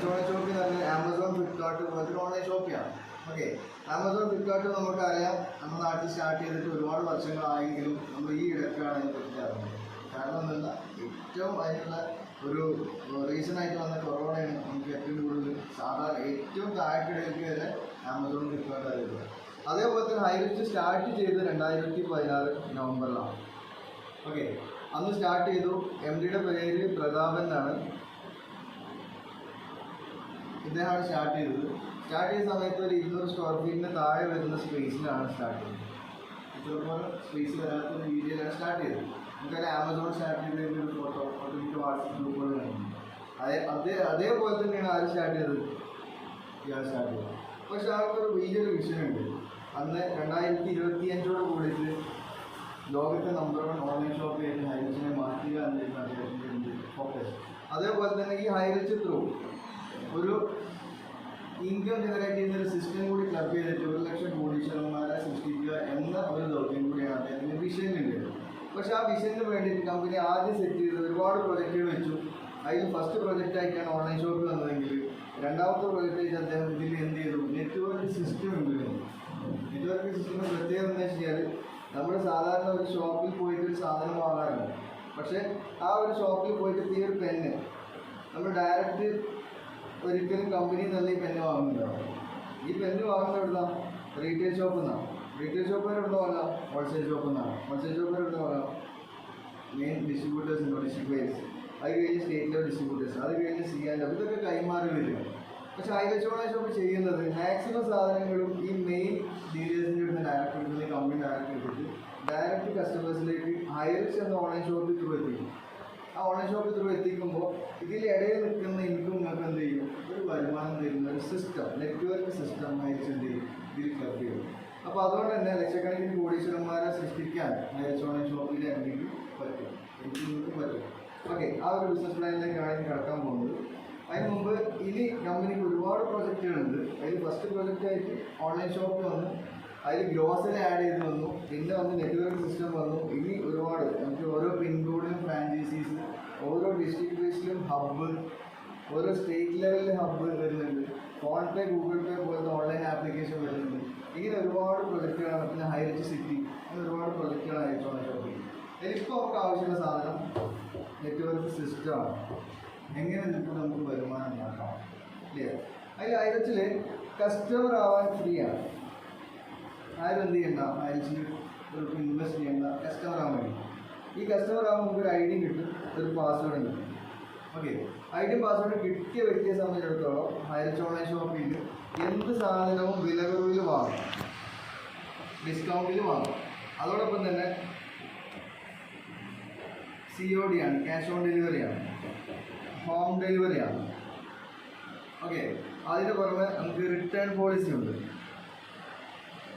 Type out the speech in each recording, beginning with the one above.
Highrich online shopping എന്ന് പറഞ്ഞാൽ Amazon, Flipkart പോലത്തെ ഓൺലൈൻ ഷോപ്പിംഗാണ്. ഓക്കെ, ആമസോൺ, ഫ്ലിപ്കാർട്ട് നമുക്കറിയാം, നമ്മുടെ നാട്ടിൽ സ്റ്റാർട്ട് ചെയ്തിട്ട് ഒരുപാട് വർഷങ്ങളായെങ്കിലും നമ്മൾ ഈ ഇടയ്ക്കാണ് അതിനെ പറ്റി അറിഞ്ഞത്. കാരണം എന്തെന്ന ഏറ്റവും അതിനുള്ള ഒരു റീസണായിട്ട് വന്ന കൊറോണയാണ് നമുക്ക് ഏറ്റവും കൂടുതൽ സാധാരണ ഏറ്റവും താഴെക്കിടയിലേക്ക് വരെ ആമസോൺ, ഫ്ലിപ്കാർട്ട് അറിയുന്നത്. അതേപോലെ തന്നെ ഹൈറിച്ച് സ്റ്റാർട്ട് ചെയ്ത് 2016 നവംബറിലാണ്. ഓക്കെ, അന്ന് സ്റ്റാർട്ട് ചെയ്തു. എം ഡിയുടെ പേര് പ്രതാപൻ എന്നാണ്. ഇദ്ദേഹമാണ് സ്റ്റാർട്ട് ചെയ്തത്. സ്റ്റാർട്ട് ചെയ്ത സമയത്ത് ഒരു 200 സ്ക്വയർ ഫീറ്റിന് താഴെ വരുന്ന സ്പേസിലാണ് സ്റ്റാർട്ട് ചെയ്തത്. ഇതുപോലെ സ്പേസ് വരാത്തൊരു രീതിയിലാണ് സ്റ്റാർട്ട് ചെയ്തത്. നമുക്കതിൽ ആമസോൺ സ്റ്റാർട്ട് ചെയ്തതിൻ്റെ ഒരു ഫോട്ടോ ഒട്ടുമിക്ക വാട്സപ്പ് ഗ്രൂപ്പുകൾ കാണുന്നു. അതേപോലെ തന്നെയാണ് ആര് സ്റ്റാർട്ട് ചെയ്തത്, ഇയാൾ സ്റ്റാർട്ട് ചെയ്തത്. പക്ഷെ ആൾക്കൊരു വലിയൊരു വിഷയമുണ്ട്. അന്ന് 2025 കൂടിയിട്ട് ലോകത്തെ നമ്പർ 1 ഓൺലൈൻ ഷോപ്പ് ചെയ്ത് ഹൈറിച്ചിനെ മാറ്റുക എന്നായിരുന്നു അദ്ദേഹത്തിൻ്റെ ഫോക്കസ്. അതേപോലെ തന്നെ ഈ ഹൈറിച്ച് ത്രൂ ഒരു ഇൻകം ജനറേറ്റ് ചെയ്യുന്ന ഒരു സിസ്റ്റം കൂടി ക്ലബ് ചെയ്തിട്ട് 1 ലക്ഷം കോടീശ്വരന്മാരെ സൃഷ്ടിക്കുക എന്ന ഒരു ദൗത്യം കൂടിയാണ് അദ്ദേഹത്തിൻ്റെ വിഷയമുള്ളത്. പക്ഷേ ആ വിഷയത്തിന് വേണ്ടിയിട്ട് കമ്പനി ആദ്യം സെറ്റ് ചെയ്ത് ഒരുപാട് പ്രൊജക്റ്റുകൾ വെച്ചു. അതിൽ ഫസ്റ്റ് പ്രൊജക്റ്റ് ആയിട്ടാണ് ഓൺലൈൻ ഷോപ്പ് വന്നതെങ്കിൽ രണ്ടാമത്തെ പ്രൊജക്റ്റ് ആയിട്ട് അദ്ദേഹം ഇതിൽ എന്ത് ചെയ്തു, network system implement. Network system പ്രത്യേകം എന്താ വെച്ചാൽ നമ്മൾ സാധാരണ ഒരു ഷോപ്പിൽ പോയിട്ട് ഒരു സാധനം വാങ്ങാറുണ്ട്. പക്ഷേ ആ ഒരു ഷോപ്പിൽ പോയിട്ട് ഈ ഒരു പെന്ന് നമ്മൾ ഡയറക്റ്റ് ഒരിക്കലും കമ്പനിയിൽ നല്ല ഈ പെന്ന് വാങ്ങുന്നുണ്ടാവും. ഈ പെന്ന് വാങ്ങുന്നത് എവിടുന്നാണ്? റീറ്റെയിൽ ഷോപ്പിൽ നിന്നാണ്. റീറ്റെയിൽ ഷോപ്പുകാർ എവിടെ വാങ്ങാം? ഹോൾസെയിൽ ഷോപ്പിൽ നിന്നാണ്. ഹോൾസെയിൽ ഷോപ്പുകാർ എവിടെ വാങ്ങാം? മെയിൻ ഡിസ്ട്രിബ്യൂട്ടേഴ്സ് ഉണ്ടോ, ഡിസ്ട്രിബ്യൂട്ടേഴ്സ്. അത് കഴിഞ്ഞ് സ്റ്റേറ്റ് ലെവൽ ഡിസ്ട്രിബ്യൂട്ടേഴ്സ്, അത് കഴിഞ്ഞ് CL, ഇതൊക്കെ കൈമാറി വരിക. പക്ഷേ ഹൈറിച്ച് ഓൺലൈൻ ഷോപ്പ് ചെയ്യുന്നത് മാക്സിമം സാധനങ്ങളും ഈ മെയിൻ ഡീലേഴ്സിൻ്റെ അടുത്ത് ഡയറക്റ്റ് എടുക്കുന്ന കമ്പനി ഡയറക്റ്റ് എടുത്തിട്ട് ഡയറക്റ്റ് കസ്റ്റമേഴ്സിലേക്ക് ഹൈറിച്ച് എന്ന ഓൺലൈൻ ഷോപ്പിൽ ത്രൂ എത്തിക്കും. ആ ഓൺലൈൻ ഷോപ്പിൽ ത്രൂ എത്തിക്കുമ്പോൾ ഇതിലിടയിൽ നിൽക്കുന്ന ഇൻകം നിങ്ങൾക്ക് എന്ത് ചെയ്യും, ഒരു വരുമാനം തരുന്ന ഒരു സിസ്റ്റം, നെറ്റ്വർക്ക് സിസ്റ്റം ഹൈറിച്ച് എന്ത് ചെയ്യും, ഇതിൽ ക്ലബ് ചെയ്യും. അപ്പോൾ അതുകൊണ്ട് തന്നെ ലക്ഷക്കണക്കിന് കോടീശ്വരന്മാരെ സൃഷ്ടിക്കാൻ ഹൈറിച്ച് ഓൺലൈൻ ഷോപ്പിൽ എനിക്ക് പറ്റും, എനിക്ക് പറ്റും. ഓക്കെ, ആ ഒരു ബിസിനസ് പ്ലാനിലേക്കാണ് ഇനി കടക്കാൻ പോകുന്നത്. അതിന് മുമ്പ് ഇനി കമ്പനിക്ക് ഒരുപാട് പ്രോജക്റ്റുകളുണ്ട്. അതിൽ ഫസ്റ്റ് പ്രോജക്റ്റായിട്ട് ഓൺലൈൻ ഷോപ്പ് വന്നു, അതിൽ ഗ്രോസറി ആഡ് ചെയ്ത് വന്നു, പിന്നെ വന്ന് നെറ്റ്വർക്ക് സിസ്റ്റം വന്നു. ഇനി ഒരുപാട് നമുക്ക് ഓരോ പിൻകോഡിലും ഫ്രാഞ്ചൈസീസ്, ഓരോ ഡിസ്ട്രിക്ട് ബേസിലും ഹബ്ബ്, ഓരോ സ്റ്റേറ്റ് ലെവലിൽ ഹബ്ബ് വരുന്നുണ്ട്. ഫോൺ പേ, ഗൂഗിൾ പേ പോലത്തെ ഓൺലൈൻ ആപ്ലിക്കേഷൻ വരുന്നുണ്ട്. ഇങ്ങനെ ഒരുപാട് പ്രൊജക്റ്റുകളാണ്. പിന്നെ ഹൈറിച്ച് സിറ്റി, അങ്ങനെ ഒരുപാട് പ്രൊജക്റ്റുകളാണ് ഹൈറിച്ച് ഓൺലൈൻ ഷോപ്പിൽ. ഇതിലിപ്പോൾ നമുക്ക് ആവശ്യമുള്ള സാധനം നെറ്റ്വർക്ക് സിസ്റ്റമാണ്. എങ്ങനെ നിൽക്കും നമുക്ക് വരുമാനം ഉണ്ടാക്കാം, അല്ലേ? അതിൽ ഹൈറിച്ചിൽ കസ്റ്റമർ ആവാൻ ഫ്രീ ആണ്. ആരും എന്ത് ചെയ്യണ്ട, ഹൈറിച്ചിൽ ഒരു ഇൻവെസ്റ്റ് ചെയ്യേണ്ട, കസ്റ്റമർ ആവാൻ വേണ്ടി. ഈ കസ്റ്റമർ ആകുമ്പോൾ നമുക്ക് ഒരു ID കിട്ടും, ഒരു പാസ്വേഡ് കിട്ടും. ഓക്കെ, ID പാസ്വേഡ് കിട്ടിയ വ്യക്തിയെ സംബന്ധിച്ചിടത്തോളം ഹൈറിച്ച് ഓൺലൈൻ ഷോപ്പിൽ എന്ത് സാധനവും വിലകുറവിൽ വാങ്ങാം, ഡിസ്കൗണ്ടിൽ വാങ്ങാം. അതോടൊപ്പം തന്നെ COD ആണ്, ക്യാഷ് ഓൺ ഡെലിവറിയാണ്, ഹോം ഡെലിവറിയാണ്. ഓക്കെ, അതിന് പുറമെ നമുക്ക് റിട്ടേൺ പോളിസി ഉണ്ട്.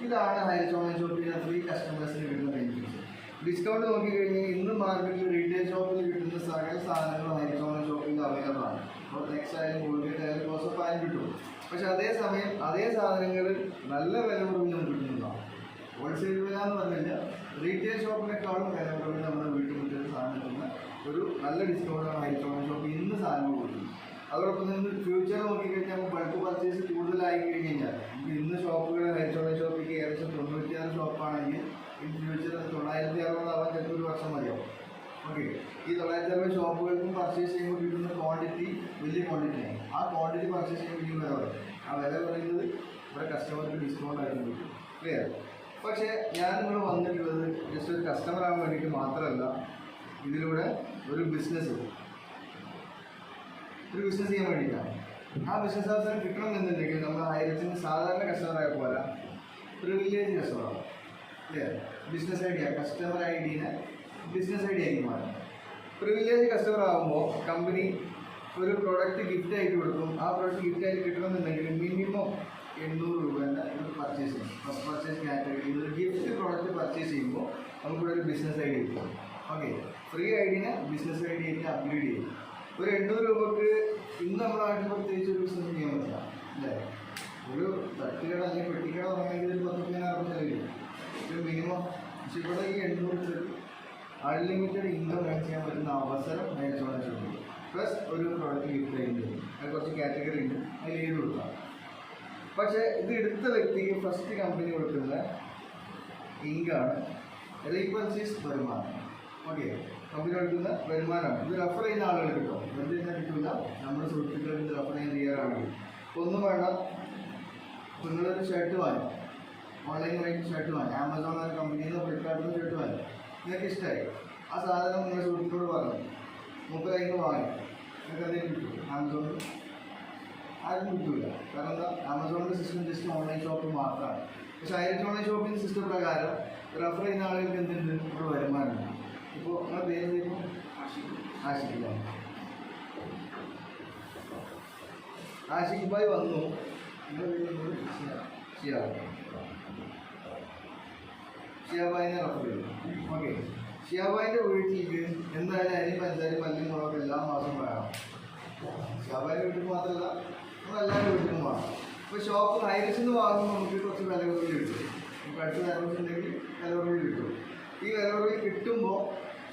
ഇതാണ് ഹൈറിച്ച് ഓൺലൈൻ ഷോപ്പിൽ ഫ്രീ കസ്റ്റമേഴ്സിന് കിട്ടുന്ന ബെനിഫിറ്റ്സ്. ഡിസ്കൗണ്ട് നോക്കിക്കഴിഞ്ഞാൽ ഇന്ന് മാർക്കറ്റിൽ റീറ്റെയിൽ ഷോപ്പിൽ കിട്ടുന്ന സകല സാധനങ്ങളും ഹൈറിച്ച് ഓൺലൈൻ ഷോപ്പിൽ അവൈലബിൾ ആണ്. ഇപ്പോൾ നെക്സ്റ്റ് ആയാലും കോൾഗേറ്റ് ആയാലും ക്ലോസപ്പ് ആയാലും കിട്ടും. പക്ഷേ അതേസമയം അതേ സാധനങ്ങൾ നല്ല വില കുറവിൽ നമുക്ക് കിട്ടുന്നതാണ്. ഹോൾസെയിൽ വില എന്ന് പറഞ്ഞാൽ റീറ്റെയിൽ ഷോപ്പിനേക്കാളും വില കുറവിൽ നമ്മുടെ വീട്ടുമുറ്റത്ത് സാധനം കിട്ടുന്ന ഒരു നല്ല ഡിസ്കൗണ്ടാണ് ഹൈറിച്ച് ഓൺലൈൻ ഷോപ്പിൽ ഇന്ന് സാധനങ്ങൾ കൊടുക്കുന്നത്. അതോടൊപ്പം തന്നെ ഫ്യൂച്ചർ നോക്കിക്കഴിഞ്ഞാൽ നമുക്ക് ബൾക്ക് പർച്ചേസ് കൂടുതലായി കഴിഞ്ഞാൽ നമുക്ക് ഇന്ന് ഷോപ്പുകൾ ഹൈറിച്ച് ഓൺലൈൻ ഷോപ്പിലേക്ക് ഏകദേശം 96 ഷോപ്പാണെങ്കിൽ ഇൻ ഫ്യൂച്ചർ 960 ആവാൻ ചിലപ്പോൾ ഒരു വർഷം മതിയാവും. ഓക്കെ, ഈ 960 ഷോപ്പുകൾക്കും പർച്ചേസ് ചെയ്യുമ്പോൾ കിട്ടുന്ന ക്വാണ്ടിറ്റി വലിയ ക്വാണ്ടിറ്റിയാണ്. ആ ക്വാണ്ടിറ്റി പർച്ചേസ് ചെയ്യുമ്പോൾ ഈ വില പറയും. ആ വില പറയുന്നത് ഇവിടെ കസ്റ്റമർക്ക് ഡിസ്കൗണ്ട് ആയിട്ട് കിട്ടും. ക്ലിയർ? പക്ഷേ ഞാൻ നിങ്ങൾ വന്നിട്ടുള്ളത് ജസ്റ്റ് ഒരു കസ്റ്റമർ ആവാൻ വേണ്ടിയിട്ട് മാത്രമല്ല, ഇതിലൂടെ ഒരു ബിസിനസ് ചെയ്യാൻ വേണ്ടിയിട്ടാണ്. ആ ബിസിനസ് അവസരം കിട്ടണമെന്നുണ്ടെങ്കിൽ നമ്മൾ ഹൈറിച്ചിന് സാധാരണ കസ്റ്റമറായ പോലെ പ്രിവിലേജ് കസ്റ്റമറാണ്. അല്ലേ? ബിസിനസ് ഐഡിയ, കസ്റ്റമർ ഐഡിനെ ബിസിനസ് ഐഡിയ ആക്കി മാറും. പ്രിവിലേജ് കസ്റ്റമർ ആകുമ്പോൾ കമ്പനി ഒരു പ്രോഡക്റ്റ് ഗിഫ്റ്റ് ആയിട്ട് കൊടുക്കും. ആ പ്രോഡക്റ്റ് ഗിഫ്റ്റ് ആയിട്ട് കിട്ടണമെന്നുണ്ടെങ്കിൽ മിനിമം 800 രൂപേൻ്റെ ഒരു പർച്ചേസ് ചെയ്യും. ഫസ്റ്റ് പർച്ചേസ് കാറ്റഗറിയിൽ ഒരു ഗിഫ്റ്റ് പ്രോഡക്റ്റ് പർച്ചേസ് ചെയ്യുമ്പോൾ നമുക്കിവിടെ ഒരു ബിസിനസ് ഐഡിയ കിട്ടും. ഓക്കെ, ഫ്രീ ഐഡിനെ ബിസിനസ് ഐഡിയ ആയിട്ട് അപ്ഗ്രേഡ് ചെയ്യും. ഒരു 800 രൂപക്ക് ഇന്ന് നമ്മുടെ നാട്ടിൽ പ്രത്യേകിച്ച് ഒരു ബിസിനസ് ചെയ്യാൻ പറ്റില്ല, അല്ലേ? ഒരു തട്ടുകട അല്ലെങ്കിൽ പെട്ടിക്കട തുടങ്ങണമെങ്കിൽ ഒരു 10,000 ചെലവില്ല, ഒരു മിനിമം. പക്ഷെ ഇവിടെ ഈ 800 രൂപയ്ക്ക് അൺലിമിറ്റഡ് ഇൻകം ഏൺ ചെയ്യാൻ പറ്റുന്ന അവസരം ഹൈറിച്ച് ഓൺലൈൻ ഷോപ്പിൽ. പ്ലസ് ഒരു പ്രോഡക്റ്റ് ഗിഫ്റ്റ് ചെയ്യുന്നത്. അത് കുറച്ച് കാറ്റഗറി ഉണ്ട്, അതിൽ എഴുതി കൊടുക്കാം. പക്ഷേ ഇത് എടുത്ത വ്യക്തിക്ക് ഫസ്റ്റ് കമ്പനി കൊടുക്കുന്ന ഇങ്കാണ്, റീപർച്ചേസ് വരുമാനം. ഓക്കെ, കമ്പനി കൊടുക്കുന്ന വരുമാനമാണ്. ഇത് റെഫർ ചെയ്യുന്ന ആളുകൾ കിട്ടും, വെറുതെ തന്നെ കിട്ടില്ല. നമ്മുടെ സുഹൃത്തുക്കളിൽ ഇത് റെഫർ ചെയ്യാൻ തയ്യാറാണെങ്കിൽ ഒന്നും വേണ്ട. നിങ്ങളൊരു ഷർട്ട് വാങ്ങി, ഓൺലൈൻ വഴി ഷർട്ട് വാങ്ങി, ആമസോൺ എന്ന കമ്പനിയിൽ നിന്ന് ഫ്ലിപ്കാർട്ടിൽ നിന്ന് ഷർട്ട് വാങ്ങി, നിങ്ങൾക്ക് ഇഷ്ടമായി. ആ സാധനം നിങ്ങളുടെ സുഹൃത്തുക്കളോട് പറഞ്ഞു, 30,000 വാങ്ങി, നിങ്ങൾക്ക് എന്തെങ്കിലും കിട്ടും. ആമസോണിൽ ആരും കിട്ടില്ല. കാരണം എന്താ, ആമസോണിൻ്റെ സിസ്റ്റം ജസ്റ്റ് ഓൺലൈൻ ഷോപ്പ് മാത്രമാണ്. പക്ഷേ ഓൺലൈൻ ഷോപ്പിംഗ് സിസ്റ്റം പ്രകാരം റെഫർ ചെയ്യുന്ന ആളുകൾക്ക് എന്തുണ്ട്, ഇവിടെ വരുമാനമുണ്ട്. ഇപ്പോൾ നിങ്ങളുടെ പേര് ചെയ്യുമ്പോൾ ആഷിഖ് ഭായ് വന്നു. ഷിയാബായിനെ റെഫർ ചെയ്തു. ഓക്കെ, ഷിയാബായിൻ്റെ വീട്ടിലേക്ക് എന്തായാലും അരി പഞ്ചാരി മല്ലി മുളക് എല്ലാ മാസവും വേണം. ഷിയാബായിൻ്റെ വീട്ടിൽ മാത്രമല്ല, നമ്മളെല്ലാവരുടെ വീട്ടിലും വാങ്ങാം. ഇപ്പോൾ ഷോപ്പ് ഹൈറേസിൽ നിന്ന് വാങ്ങുമ്പോൾ നമുക്ക് കുറച്ച് വില കുറവിൽ കിട്ടും. നമുക്ക് അടുത്ത ഹൈറേസ് ഉണ്ടെങ്കിൽ വില കുറവിൽ കിട്ടും. ഈ വില കുറവിൽ കിട്ടുമ്പോൾ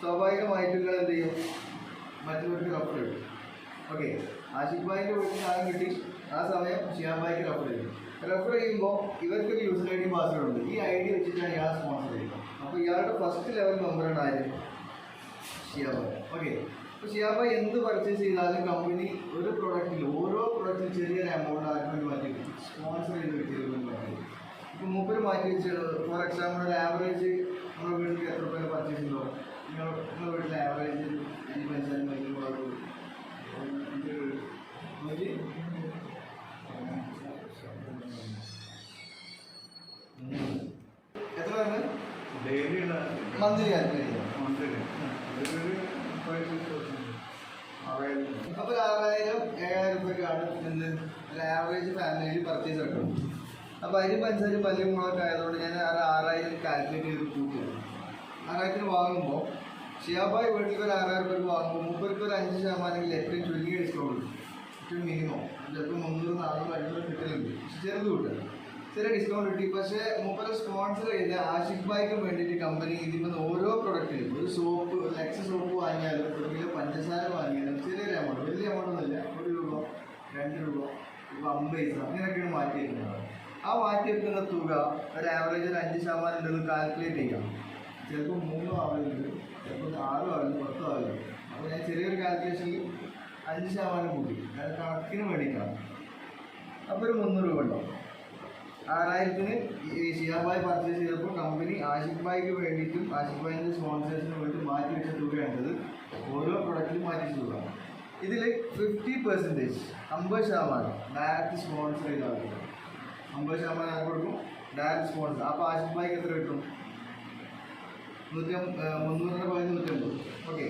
സ്വാഭാവികമായിട്ടും നിങ്ങൾ എന്ത് ചെയ്യും, മറ്റുള്ളവർക്ക് റെഫർ ചെയ്യും. ഓക്കെ, ആഷിഖ് ഭായിൻ്റെ വീട്ടിൽ സാധനം കിട്ടി, ആ സമയം ഷിയാബ് ഭായിക്ക് റെഫർ ചെയ്യും. റെഫർ ചെയ്യുമ്പോൾ ഇവർക്കൊരു യൂസർ ഐ ഡി പാസ്വേഡ് ഉണ്ട്. ഈ ഐ ഡി വെച്ചിട്ടാണ് ഇയാൾ സ്പോൺസർ ചെയ്യുന്നത്. അപ്പോൾ ഇയാളുടെ ഫസ്റ്റ് ലെവൽ മെമ്പറാണ് ആര്, ഷിയാബ് ഭായ്. ഓക്കെ, അപ്പോൾ ഷിയാബ് ഭായ് എന്ത് പർച്ചേസ് ചെയ്താലും കമ്പനി ഒരു പ്രൊഡക്റ്റിൽ ഓരോ പ്രൊഡക്റ്റിൽ ചെറിയൊരു എമൗണ്ട് ആർക്ക് വേണ്ടി മാറ്റി വയ്ക്കും, സ്പോൺസർ ചെയ്ത് വ്യക്തികൾക്ക് മാറ്റി വയ്ക്കും. ഇപ്പോൾ മൂപ്പര് മാറ്റി വെച്ചത് ഫോർ എക്സാമ്പിൾ ഒരു ആവറേജ് നമ്മുടെ വീട്ടിൽ എത്ര രൂപ പർച്ചേസ് ചെയ്തോ, നിങ്ങളുടെ വീട്ടിൽ ആവറേജ് 5 മൈൽ എത്ര മന്ത്ലി കാൽക്കുലേറ്റ്. അപ്പോൾ 6,000-7,000 രൂപയ്ക്കാണ് എന്ത് ഒരു ആവറേജ് ഫാമിലിയിൽ പർച്ചേസ് നടക്കും. അപ്പോൾ അരി പഞ്ചാരി മല്ലി മുളകൊക്കെ ആയതുകൊണ്ട് ഞാൻ 6,000 കാൽക്കുലേറ്റ് ചെയ്ത് കൂട്ടും. 6,000 വാങ്ങുമ്പോൾ ഷിയാബായ് വീട്ടിൽ ഒരു 6,000 രൂപയ്ക്ക് വാങ്ങുമ്പോൾ മൂപ്പർക്ക് ഒരു 5% ഏറ്റവും ചുരുങ്ങിയ ഡിസ്കൗണ്ട് കിട്ടും. ഏറ്റവും മിനിമം ചിലപ്പോൾ 300-400 കിട്ടലുണ്ട്. ചെറുത് കിട്ടും, ചെറിയ ഡിസ്കൗണ്ട് കിട്ടി. പക്ഷേ മൂപ്പര് സ്പോൺസർ ചെയ്ത് ആഷിഖ് ഭായിക്ക് വേണ്ടിയിട്ട് കമ്പനി ഇതിൽ ഓരോ പ്രൊഡക്റ്റിലും ഒരു സോപ്പ്, ഒരു ലെക്സ് സോപ്പ് വാങ്ങിയാലും 1 കിലോ പഞ്ചസാര വാങ്ങിയാലും ചെറിയൊരു എമൗണ്ട്, വലിയ എമൗണ്ട് ഒന്നുമില്ല, 1 രൂപ 2 രൂപ ഇപ്പോൾ 50 പൈസ അങ്ങനെയൊക്കെയാണ് മാറ്റി വയ്ക്കുന്നത്. ആ മാറ്റി വെക്കുന്ന തുക ഒരു ആവറേജ് ഒരു 5% ഉണ്ടെന്ന് കാൽക്കുലേറ്റ് ചെയ്യാം. ചിലപ്പോൾ 3 ആവുന്നുണ്ട്, ചിലപ്പോൾ 6 ആവുന്നു, 10 ആവുന്നു. അപ്പോൾ ഞാൻ ചെറിയൊരു കാൽക്കുലേഷനിൽ 5% കൂട്ടി, അത് കണക്കിന് വേണ്ടിയിട്ടാണ്. അപ്പോൾ ഒരു 300 രൂപ ഉണ്ടാവും. 6,000-ന് ഷിയാബ് ഭായ് പർച്ചേസ് ചെയ്തപ്പോൾ കമ്പനി ആഷിഖ് ഭായിക്ക് വേണ്ടിയിട്ടും ആഷിഖ് ഭായിൻ്റെ സ്പോൺസേഴ്സിന് വേണ്ടി മാറ്റി വെച്ച തുകയാണത്. ഓരോ പ്രൊഡക്റ്റിലും മാറ്റി വെച്ച തുക. ഇതിൽ 50% 50% ഡയറക്റ്റ് സ്പോൺസർ ചെയ്ത ആൾക്ക് 50% ആർക്ക് കൊടുക്കും, ഡയറക്റ്റ് സ്പോൺസർ. അപ്പോൾ ആഷിഖ് ഭായിക്ക് എത്ര കിട്ടും, 300-150. ഓക്കെ,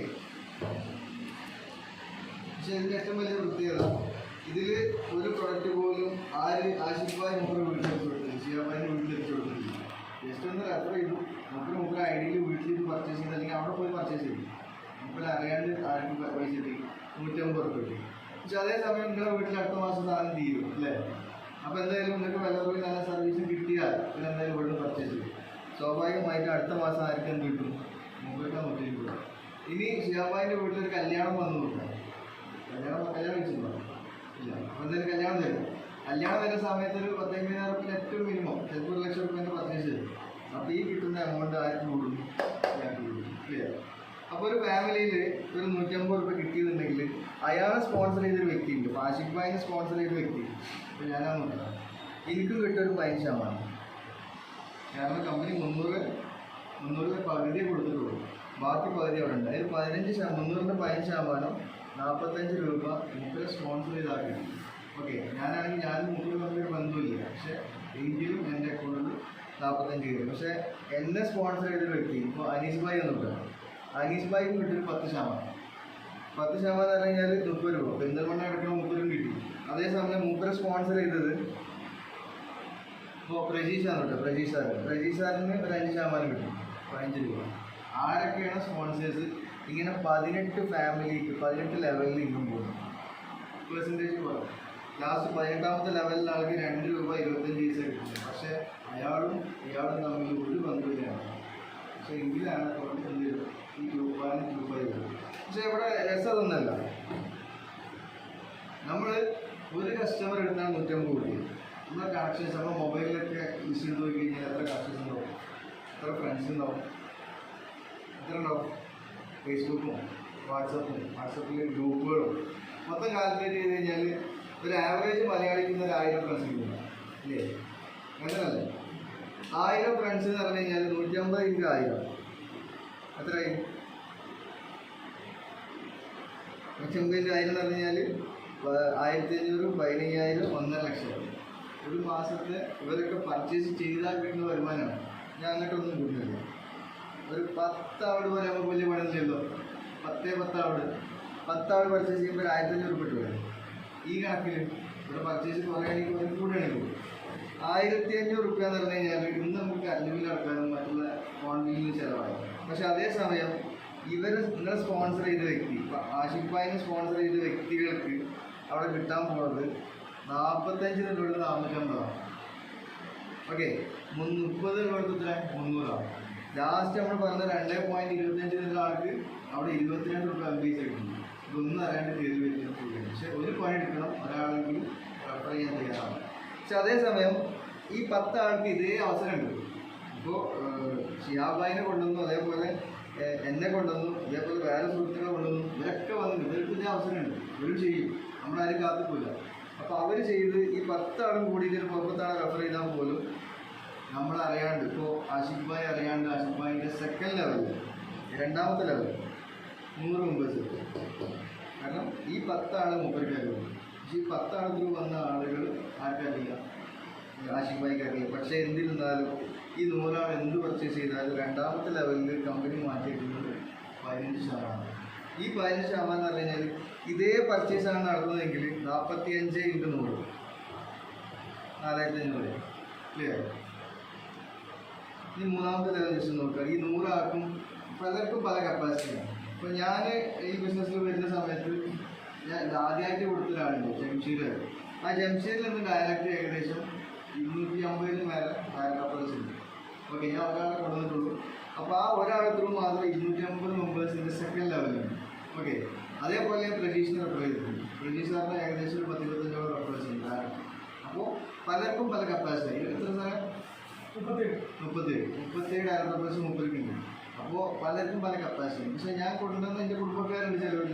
പക്ഷേ ഇതിൻ്റെ ഏറ്റവും വലിയ പ്രത്യേകത ഇതിൽ ഒരു പ്രൊഡക്റ്റ് പോലും ആഷിഖ് ഭായ് മൂപ്പര് വീട്ടിൽ വെച്ച് കൊടുത്തില്ല, ഷിയാബ് ഭായിൻ്റെ വീട്ടിൽ വെച്ച് കൊടുത്തില്ല. ജസ്റ്റ് ഒന്ന് റെഫർ ചെയ്തു, മൂപ്പര് ഐ ഡിയിൽ വീട്ടിൽ പർച്ചേസ് ചെയ്ത് അല്ലെങ്കിൽ അവിടെ പോയി പർച്ചേസ് ചെയ്തു. മൂപ്പര് അറിയാണ്ട് ആർക്ക് പൈസ കിട്ടി, 150 രൂപ കിട്ടി. പക്ഷെ അതേസമയം നിങ്ങളുടെ വീട്ടിൽ അടുത്ത മാസം സാധനം തീരും അല്ലേ. അപ്പോൾ എന്തായാലും നിങ്ങൾക്ക് വില കുറവ് നല്ല സർവീസും കിട്ടിയാൽ എന്തായാലും ഇവിടുന്ന് പർച്ചേസ് ചെയ്യും. സ്വാഭാവികമായിട്ട് അടുത്ത മാസം ആർക്ക് എന്ത് കിട്ടും, മൂപ്പർക്ക് 150 രൂപ. ഇനി ഷിയാബ് ഭായിൻ്റെ വീട്ടിലൊരു കല്യാണം വന്നു നോക്കാം, കല്യാണം വെച്ചിട്ടുണ്ടോ, ഇല്ല. അപ്പോൾ എന്തായാലും കല്യാണം തരും. കല്യാണം വരുന്ന സമയത്ത് ഒരു 15,000 റുപ്യ ഏറ്റവും മിനിമം, ചിലപ്പോൾ 1 ലക്ഷം റുപ്യേൻ്റെ പർച്ചേസ് ചെയ്യും. അപ്പോൾ ഈ കിട്ടുന്ന എമൗണ്ട് ആർക്ക് കൂടും, ക്ലിയർ. അപ്പോൾ ഒരു ഫാമിലിയിൽ ഒരു 150 രൂപ കിട്ടിയെന്നുണ്ടെങ്കിൽ അയാളെ സ്പോൺസർ ചെയ്തൊരു വ്യക്തിയുണ്ട്. ഇപ്പോൾ ആഷിഖ് ഭായിനെ സ്പോൺസർ ചെയ്ത വ്യക്തി, ഇപ്പോൾ ഞാനാണ് നോക്കാം, എനിക്കും കിട്ടിയ ഒരു 15%. കാരണം കമ്പനി 300 പകുതിയെ കൊടുത്തിട്ടുള്ളൂ, ബാക്കി പകുതി അവിടെ ഉണ്ട്. അതിൽ 300-ൻ്റെ 15% 45 രൂപ മൂപ്പരെ സ്പോൺസർ ചെയ്താക്കി. ഓക്കെ, ഞാനാണെങ്കിൽ ഞാനും മൂപ്പര് തമ്മിൽ ബന്ധമില്ല, പക്ഷേ എങ്കിലും എൻ്റെ അക്കൗണ്ടിൽ 45 രൂപ. പക്ഷേ എന്നെ സ്പോൺസർ ചെയ്തൊരു വ്യക്തി ഇപ്പോൾ അനീസ് ഭായ് എന്നിട്ട് അനീസ് ഭായിക്കും കിട്ടിയൊരു 10%. 10% എന്ന് പറഞ്ഞു കഴിഞ്ഞാൽ 30 രൂപ. പെരിന്തൽമണ്ണ എടുക്കുന്ന 30 രൂപ കിട്ടി. അതേസമയം മൂപ്പരെ സ്പോൺസർ ചെയ്തത് ഇപ്പോൾ പ്രജീഷാണ് കേട്ടോ, പ്രജീഷാറിന് ഒരു 5% കിട്ടും, 15 രൂപ. ആരൊക്കെയാണ് സ്പോൺസേഴ്സ്? ഇങ്ങനെ 18 ഫാമിലിക്ക് 18 ലെവലിൽ ഇന്നും പോകുന്നു. പെർസെൻറ്റേജ് കുറവ്. ലാസ്റ്റ് 18ാമത്തെ ലെവലിൽ ആൾക്ക് 2 രൂപ 25 പൈസ കിട്ടുന്നത്. പക്ഷേ ഇയാളും തമ്മിൽ ഒരു ബന്ധമില്ലാണ്. പക്ഷേ എങ്കിലാണ് ഈ രൂപ. പക്ഷേ ഇവിടെ രസം അതൊന്നല്ല. നമ്മൾ ഒരു കസ്റ്റമർ എടുത്താൽ 150 കോടി. നമ്മുടെ കണക്ഷൻസ് നമ്മുടെ മൊബൈലിലൊക്കെ ലിസ്റ്റ് ചെയ്ത് നോക്കി കഴിഞ്ഞാൽ എത്ര കണക്ഷൻസ് ഉണ്ടാവും, എത്ര ഫ്രണ്ട്സ് ഉണ്ടാവും, എത്ര ഉണ്ടാവും? ഫേസ്ബുക്കും വാട്സപ്പിൽ ഗ്രൂപ്പുകളും മൊത്തം കാൽക്കുലേറ്റ് ചെയ്ത് കഴിഞ്ഞാൽ ഒരു ആവറേജ് മലയാളിക്ക് ഒരു 1000 ഫ്രണ്ട്സ് കിട്ടും ഇല്ലേ? അങ്ങനല്ലേ? 1000 ഫ്രണ്ട്സ് എന്ന് പറഞ്ഞു കഴിഞ്ഞാൽ 150 ഇൻറ്റു 1000 എത്രയായി? 150 ഇൻറ്റു 1000 എന്ന് പറഞ്ഞു കഴിഞ്ഞാൽ 1500, 15000, 1,50,000. ഒരു മാസത്തെ ഇവരൊക്കെ പർച്ചേസ് ചെയ്താൽ കിട്ടുന്ന വരുമാനമാണ്. ഞാൻ അങ്ങോട്ടൊന്നും കിട്ടുന്നില്ല. ഒരു 10 ആവട് പോലെ നമുക്ക് വലിയ പണിയില്ലല്ലോ. 10 ആവട് പർച്ചേസ് ചെയ്യുമ്പോൾ 1500 രൂപ കിട്ടുമല്ലോ. ഈ കണക്കിൽ ഇവിടെ പർച്ചേസ് കുറയാണെങ്കിൽ ഒരു കൂടെയാണെങ്കിൽ 1500 രൂപ എന്ന് പറഞ്ഞു കഴിഞ്ഞാൽ ഇന്ന് നമുക്ക് അഞ്ഞൂറിൽ അടക്കാനും മറ്റുള്ള ക്വാണ്ടിറ്റിയിൽ ചിലവാകും. പക്ഷെ അതേസമയം നിങ്ങളെ സ്പോൺസർ ചെയ്ത വ്യക്തി, ആഷിഖ് ഭായിനെ സ്പോൺസർ ചെയ്ത വ്യക്തികൾക്ക് അവിടെ കിട്ടാൻ പോകുന്നത് 45 രൂപ 450. ഓക്കെ, 30 രൂപ 300. ലാസ്റ്റ് നമ്മൾ പറഞ്ഞ 2.25 എന്നുള്ള ആൾക്ക് അവിടെ 22 രൂപ അംബീസ് കിട്ടുന്നു. ഇതൊന്നും അറിയാണ്ട് കയറി വരുന്നത്. പക്ഷെ ഒരു പണി എടുക്കണം ഒരാളെങ്കിൽ റെഫർ ചെയ്യാൻ തയ്യാറാണ്. പക്ഷെ അതേസമയം ഈ 10 ആൾക്ക് ഇതേ അവസരമുണ്ട്. ഇപ്പോൾ ഷിയാബായിനെ കൊണ്ടുവന്നു, അതേപോലെ എന്നെ കൊണ്ടുവന്നു, അതേപോലെ വേറെ സുഹൃത്തുക്കളെ കൊണ്ടുവന്നു. ഇവരൊക്കെ വന്നിട്ട് ഇവർക്ക് ഇതേ അവസരമുണ്ട്. ഇവരും ചെയ്യും, നമ്മളാരും കാത്തിക്കില്ല. അപ്പോൾ അവർ ചെയ്ത് ഈ 10 ആളും കൂടിയിട്ട് ഒരു 10 ആളെ റെഫർ ചെയ്താൽ പോലും നമ്മളറിയാണ്ട്, ഇപ്പോൾ ആഷിഖ് ഭായി അറിയാണ്ട് ആഷിഖ് ഭായിൻ്റെ സെക്കൻഡ് ലെവലിൽ, രണ്ടാമത്തെ ലെവൽ 100 മെമ്പേഴ്സ്. കാരണം ഈ 10 ആൾ മൂപ്പർക്കറിയാം. പക്ഷേ ഈ 10 ആൾ ത്രൂ വന്ന ആളുകൾ ആർക്കറിയില്ല, ആഷിഖ് ഭായിക്ക് അറിയില്ല. പക്ഷേ എന്തിരുന്നാലും ഈ 100 ആൾ എന്ത് പർച്ചേസ് ചെയ്താലും രണ്ടാമത്തെ ലെവലിൽ കമ്പനി മാറ്റിയിരിക്കുന്നത് 15%. ഈ 15% എന്ന് പറഞ്ഞു കഴിഞ്ഞാൽ ഇതേ പർച്ചേസാണ് നടന്നതെങ്കിൽ 45 ഇൻറ്റു 100 4500 ക്ലിയർ. ഈ മൂന്നാമത്തെ ലെവൽ ജസ്റ്റ് നോക്കുക. ഈ 100 ആൾക്കും പലർക്കും പല കപ്പാസിറ്റിയാണ്. ഇപ്പോൾ ഞാൻ ഈ ബിസിനസ്സിൽ വരുന്ന സമയത്ത് ഞാൻ ആദ്യമായിട്ട് കൊടുത്തൊരാളുണ്ട്, ജംഷീദ്. ആ ജംഷീദിൽ നിന്ന് ഡയറക്റ്റ് ഏകദേശം 250 മേലെ ഡയറക്റ്റ് അപ്രോച്ച് ഉണ്ട്. ഓക്കെ, ഞാൻ ഒരാളെ കൊണ്ടുവന്നിട്ടുള്ളൂ. അപ്പോൾ ആ ഒരാളെ ത്രൂ മാത്രം 250 മെമ്പേഴ്സിൻ്റെ സെക്കൻഡ് ലെവലുണ്ട്. ഓക്കെ, അതേപോലെ പ്രജീഷിനെ റെഫർ ചെയ്തിട്ടുണ്ട്. പ്രജീഷ് സാറിന് ഏകദേശം ഒരു 10-25 റെഫറൻസ് ഉണ്ട് ഡയറക്റ്റ്. അപ്പോൾ പലർക്കും പല കപ്പാസിറ്റി. എത്ര സാറേ? 37 ഡയറക്റ്റ് റെഫറൻസ് മൂപ്പർക്കുണ്ട്. അപ്പോൾ പലർക്കും പല കപ്പാസിറ്റി. പക്ഷേ ഞാൻ കൊണ്ടുവന്ന എൻ്റെ കുടുംബക്കാരുണ്ട് ചിലവിൽ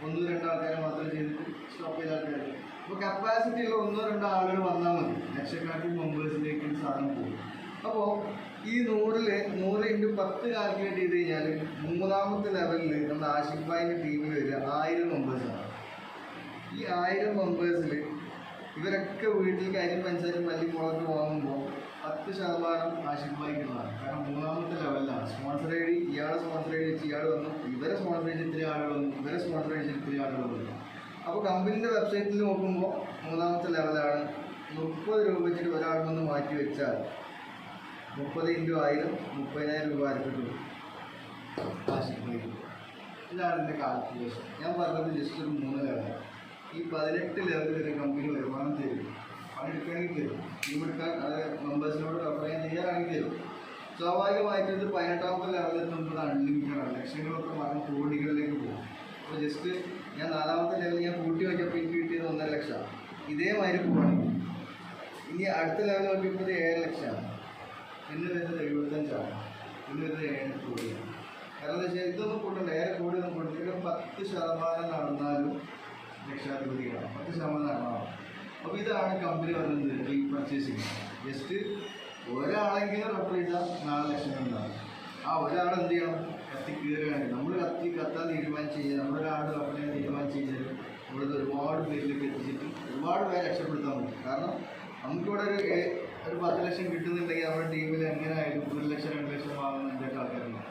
1-2 ആൾക്കാരെ മാത്രം ചെയ്തിട്ട് സ്റ്റോപ്പ് ചെയ്ത ആൾക്കാർ. അപ്പോൾ കപ്പാസിറ്റി ഉള്ള 1-2 ആളുകൾ വന്നാൽ മതി, ലക്ഷക്കണക്കിന് മെമ്പേഴ്സിലേക്ക് സാധനം പോകും. അപ്പോൾ ഈ 100 ഇൻറ്റു 10 കാൽക്കുലേറ്റ് ചെയ്ത് കഴിഞ്ഞാൽ മൂന്നാമത്തെ ലെവലിൽ നമ്മുടെ ആഷിഖ് ഭായിൻ്റെ ടീമിൽ വരിക 1000 മെമ്പേഴ്സാണ്. ഈ 1000 മെമ്പേഴ്സിൽ ഇവരൊക്കെ വീട്ടിലേക്ക് അരിയും പഞ്ചായത്തും മല്ലി മുളക് വാങ്ങുമ്പോൾ 10% ആഷിഖ് ഭായിക്കുള്ളതാണ്. കാരണം മൂന്നാമത്തെ ലെവലിലാണ്. സ്പോൺസർ ഐ ഡി, ഇയാളെ സ്പോൺസർ ഐ ഡി വെച്ച് ഇയാൾ വന്നു, ഇവരെ സ്പോൺസർ ചെയ്ത് ഇത്തിരി ആളുകൾ വന്നു, ഇവരെ സ്പോൺസർ ചെയ്ത് ഇത്തിരി ആളുകൾ വന്നു. അപ്പോൾ കമ്പനീൻ്റെ വെബ്സൈറ്റിൽ നോക്കുമ്പോൾ മൂന്നാമത്തെ ലെവലാണ്. 30 രൂപ വെച്ചിട്ട് ഒരാൾക്കൊന്ന് മാറ്റി വെച്ചാൽ 30 ഇൻറ്റു 1000 30,000 രൂപ കിട്ടും ആഷിഖ് ഭായി. ഇതാണ് എൻ്റെ കാൽക്കുലേഷൻ. ഞാൻ പറഞ്ഞത് ജസ്റ്റ് ഒരു 3 ലെവലാണ്. ഈ 18 ലെവൽ വരെ കമ്പനി വരുമാനം തരും. പണിയെടുക്കുകയാണെങ്കിൽ തരും, ടീം എടുക്കാൻ അത് മെമ്പേഴ്സിനോട് റെഫർ ചെയ്യാൻ തയ്യാറാണെങ്കിൽ തരും. സ്വാഭാവികമായിട്ട് ഇത് 18ാമത്തെ ലെവലെത്തുമ്പോൾ അൺലിമിറ്റഡാണ്. ലക്ഷങ്ങളൊക്കെ മറന്ന് കോടികളിലേക്ക് പോകും. അപ്പോൾ ജസ്റ്റ് ഞാൻ 4ാമത്തെ ലെവലിൽ ഞാൻ കൂട്ടി വയ്ക്കപ്പോൾ എനിക്ക് കിട്ടിയത് 1.5 ലക്ഷം. ഇതേമാതിരി പോവുകയാണെങ്കിൽ ഇനി അടുത്ത ലെവൽ നോക്കിയപ്പോൾ 7 ലക്ഷമാണ്. പിന്നെ വരുന്നത് 75ആണ്. പിന്നെ വരുന്നത് 7 കോടിയാണ്. കാരണം എന്താ വെച്ചാൽ ഇതൊന്നും കൂട്ടണ്ട, 7 കോടി ഒന്നും കൊടുത്തിട്ട് 10% നടന്നാലും ലക്ഷാധിപതികളാണ്. 10% നടന്നാണ്. അപ്പോൾ ഇതാണ് കമ്പനി പറയുന്നത് ഈ പർച്ചേസിങ്. ജസ്റ്റ് ഒരാളെങ്കിലും റെഫർ ചെയ്താൽ 4 ലക്ഷം ഉണ്ടാകും. ആ ഒരാൾ എന്ത് ചെയ്യണം? കത്തി കയറുകയാണ്. നമ്മൾ കത്താൻ തീരുമാനിച്ച് കഴിഞ്ഞാൽ, നമ്മളൊരാൾ റെഫർ ചെയ്യാൻ തീരുമാനിച്ച് കഴിഞ്ഞാൽ ഇവിടുത്തെ ഒരുപാട് പേരിലേക്ക് എത്തിച്ചിട്ട് ഒരുപാട് പേരെ രക്ഷപ്പെടുത്താൻ പറ്റും. കാരണം നമുക്കിവിടെ ഒരു 10 ലക്ഷം കിട്ടുന്നുണ്ടെങ്കിൽ നമ്മുടെ ടീമിൽ എങ്ങനെയായാലും 1 ലക്ഷം 2 ലക്ഷം വാങ്ങുന്ന എന്തൊക്കെ ആൾക്കാരുണ്ട്.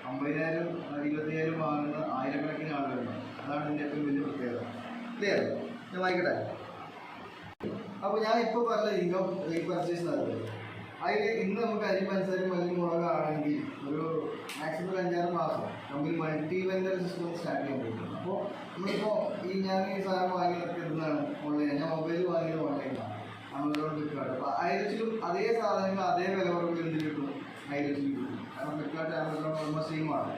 50,000 25,000 വാങ്ങുന്ന ആയിരക്കണക്കിന് ആളുകളുണ്ട്. അതാണ് ഇതിൻ്റെ ഏറ്റവും വലിയ പ്രത്യേകത. ക്ലിയർ? ഞാൻ വായിക്കട്ടെ. അപ്പോൾ ഞാൻ ഇപ്പോൾ പറഞ്ഞ ഇൻകം ഈ പർച്ചേസ് നടത്തുന്നത് അതിൽ ഇന്ന് നമുക്ക് അരി പഞ്ചസാര മല്ലി മുളക് ആണെങ്കിൽ ഒരു മാക്സിമം 5-6 മാസം നമുക്ക് മൾട്ടി വെൻഡർ സിസ്റ്റം സ്റ്റാർട്ട് ചെയ്യാൻ പറ്റും. അപ്പോൾ നമ്മളിപ്പോൾ ഞാൻ ഈ സാധനം വാങ്ങി നടക്കുന്നതാണ് ഓൺലൈൻ. ഞാൻ മൊബൈൽ വാങ്ങിയത് ഓൺലൈനാണ്, ആമസോൺ, ഫ്ലിപ്കാർട്ട്. അപ്പോൾ 1000 അതേ സാധനങ്ങൾ അതേ വില കുറവിൽ എന്ത് കിട്ടും? 1000 കിട്ടും. കാരണം ഫ്ലിപ്കാർട്ട് ആമസോൺ ഓൾമോസ്റ്റ് സെയിമാണ്.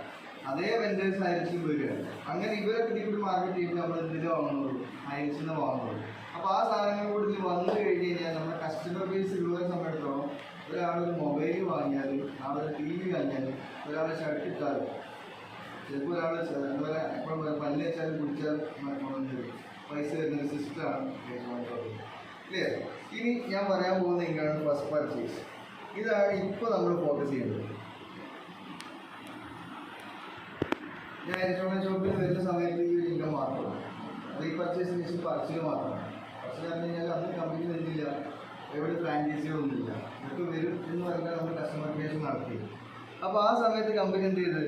അതേ വെൻഡേഴ്സ് ഹൈലക്സിൽ വരികയാണ്. അങ്ങനെ ഇവരൊക്കെ ഇതിൽ മാർക്കറ്റ് ചെയ്യുമ്പോൾ നമ്മൾ എന്തിനാ വാങ്ങുന്നുള്ളൂ? ഹൈലക്സിൽ നിന്ന് വാങ്ങുന്നുള്ളൂ. അപ്പോൾ ആ സാധനങ്ങൾ കൂടി ഇതിൽ വന്നു കഴിഞ്ഞ് കഴിഞ്ഞാൽ നമ്മുടെ കസ്റ്റമർ ബേസ് ഉള്ള സമയത്തോളം ഒരാളൊരു മൊബൈൽ വാങ്ങിയാലും ആളൊരു ടി വി വാങ്ങിയാലും ഒരാളെ ഷർട്ട് ഇട്ടാലും ചിലപ്പോൾ ഒരാൾ എന്താ പറയുക എപ്പോഴും പല്ല് വെച്ചാലും കുടിച്ചാൽ പൈസ വരുന്നൊരു സിസ്റ്റമാണ് ക്ലിയർ. ഇനി ഞാൻ പറയാൻ പോകുന്ന ഇങ്ങനെയാണ് ഫസ്റ്റ് പർച്ചേസ്. ഇതാണ് ഇപ്പോൾ നമ്മൾ ഫോക്കസ് ചെയ്യുന്നത്. ഞാൻ ഇലക്ട്രോണിക് ഷോപ്പിൽ വരുന്ന സമയത്ത് ഈ ഒരു ഇൻകം മാത്രമാണ്. റീപർച്ചേസിന് ശേഷം പർച്ചേസ് മാത്രമാണ്. പർച്ചേസ് പറഞ്ഞു കഴിഞ്ഞാൽ അന്ന് കമ്പനി വരുന്നില്ല, എവിടെ ഫ്രാഞ്ചൈസികളൊന്നുമില്ല. ഇതൊക്കെ വരും എന്ന് പറഞ്ഞാൽ നമ്മൾ കസ്റ്റമർ റിലേഷൻ നടത്തി. അപ്പോൾ ആ സമയത്ത് കമ്പനി എന്ത് ചെയ്ത്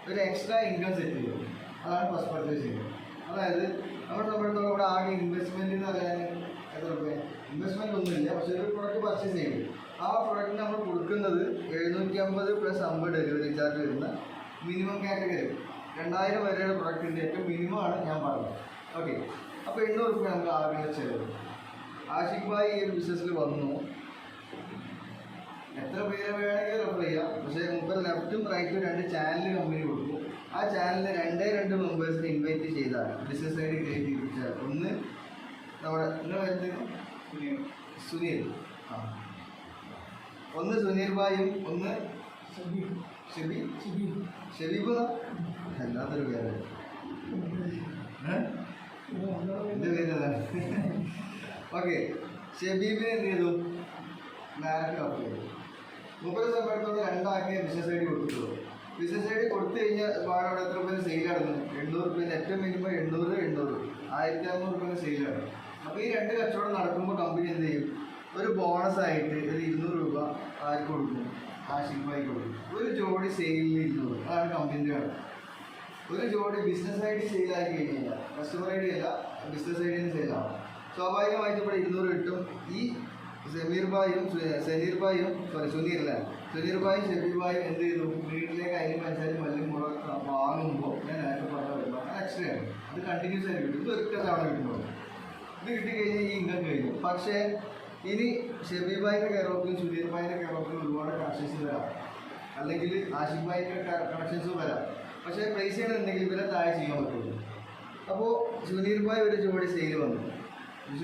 ഒരു എക്സ്ട്രാ ഇൻകം സെറ്റ് ചെയ്യും. അതാണ് ഫസ്റ്റ് പർച്ചേസ് ചെയ്യുന്നത്. അതായത് നമ്മുടെ സംബന്ധിച്ചിടത്തോളം ഇവിടെ ആകെ ഇൻവെസ്റ്റ്മെൻറ്റ് എന്ന് പറയാൻ എത്ര രൂപ? ഇൻവെസ്റ്റ്മെൻറ്റ് ഒന്നുമില്ല, പക്ഷേ ഒരു പ്രൊഡക്റ്റ് പർച്ചേസ് ചെയ്യും. ആ പ്രൊഡക്റ്റിന് നമ്മൾ കൊടുക്കുന്നത് 750 + 50 ഡെലിവറി ചാർജ് വരുന്ന മിനിമം കാറ്റഗറി 2000 വരെയുള്ള പ്രൊഡക്റ്റിൻ്റെ ഏറ്റവും മിനിമമാണ് ഞാൻ പറഞ്ഞത്. ഓക്കെ, അപ്പോൾ 800 രൂപ നമുക്ക് ആകെ ചെലവ്. ആഷിഖ് ഭായി ഈ ഒരു ബിസിനസ്സിൽ വന്നു. എത്ര പേരെ വേണമെങ്കിൽ റെഫർ ചെയ്യാം, പക്ഷേ മുമ്പ് ലെഫ്റ്റും റൈറ്റും 2 ചാനൽ കമ്പനി കൊടുക്കും. ആ ചാനലിൽ 2 മെമ്പേഴ്സിനെ ഇൻവൈറ്റ് ചെയ്താൽ ബിസിനസ് ഐഡി ക്രിയേറ്റ് ചെയ്യിപ്പിച്ചാൽ ഒന്ന് നമ്മുടെ സുനീൽ, ഒന്ന് സുനീർ ഭായും ഒന്ന് ഷബീബ് അല്ലാത്തൊരു പേര് എൻ്റെ പേരതാണ്. ഓക്കെ, ഷബീബിനെ എന്ത് ചെയ്തു? ഡയറക്റ്റ് അപ്പ് ചെയ്തു. 30 സമയത്തോടെ 2 ആക്കിയ ബിസിനസ് ഐ ഡി കൊടുത്തിട്ടുള്ളൂ. ബിസിനസ് ഐ ഡി കൊടുത്തു കഴിഞ്ഞാൽ അവിടെ എത്ര രൂപ സെയിലാണ്? 800 രൂപ. ഏറ്റവും മിനിമം 800, 1500 രൂപ സെയിലാണ്. അപ്പോൾ ഈ 2 കച്ചവടം നടക്കുമ്പോൾ കമ്പനി എന്ത് ചെയ്യും? ഒരു ബോണസ് ആയിട്ട് ഒരു 200 രൂപ ആർക്ക് കൊടുക്കും? ആഷിഖ് ഭായി കൊടുക്കും. ഒരു ജോഡി സെയിലിൽ 200. അതാണ് കമ്പനിൻ്റെ കണക്ക്. ഒരു ജോഡി ബിസിനസ് ഐ ഡി സെയിലാക്കി കഴിഞ്ഞാൽ കസ്റ്റമർ ഐ ഡി അല്ല, ബിസിനസ് ഐ ഡിന് സെയിലാവും. സ്വാഭാവികമായിട്ട് ഇവിടെ 200 കിട്ടും. ഈ സുനീർ ഭായും ഷബീബ് ഭായും എന്ത് ചെയ്തു? വീട്ടിലേക്ക് അരി പഞ്ചാരി മല്ലും മുളക് വാങ്ങുമ്പോൾ ഞാൻ നേരത്തെ പറഞ്ഞ എക്സ്ട്രാ ആണ്. അത് കണ്ടിന്യൂസ് ആയിട്ട് കിട്ടും. ഇത് ഒരിക്കൽ തവണ കിട്ടുമ്പോൾ ഇത് കിട്ടിക്കഴിഞ്ഞാൽ ഈ ഇൻകം കഴിഞ്ഞു. പക്ഷേ ഇനി ഷബീബ് ഭായിൻ്റെ കെയറോപ്പിലും സുനീർ ഭായിൻ്റെ കെയറോപ്പിലും ഒരുപാട് കണക്ഷൻസ് വരാം, അല്ലെങ്കിൽ ആഷിഖ് ഭായിൻ്റെ കണക്ഷൻസും വരാം. പക്ഷേ പ്രൈസ് ചെയ്യണമെന്നുണ്ടെങ്കിൽ ഇവരെ താഴെ ചെയ്യാൻ പറ്റുള്ളൂ. അപ്പോൾ സുനീർ ഭായ് ഒരു ജോഡി സെയിൽ വന്നു,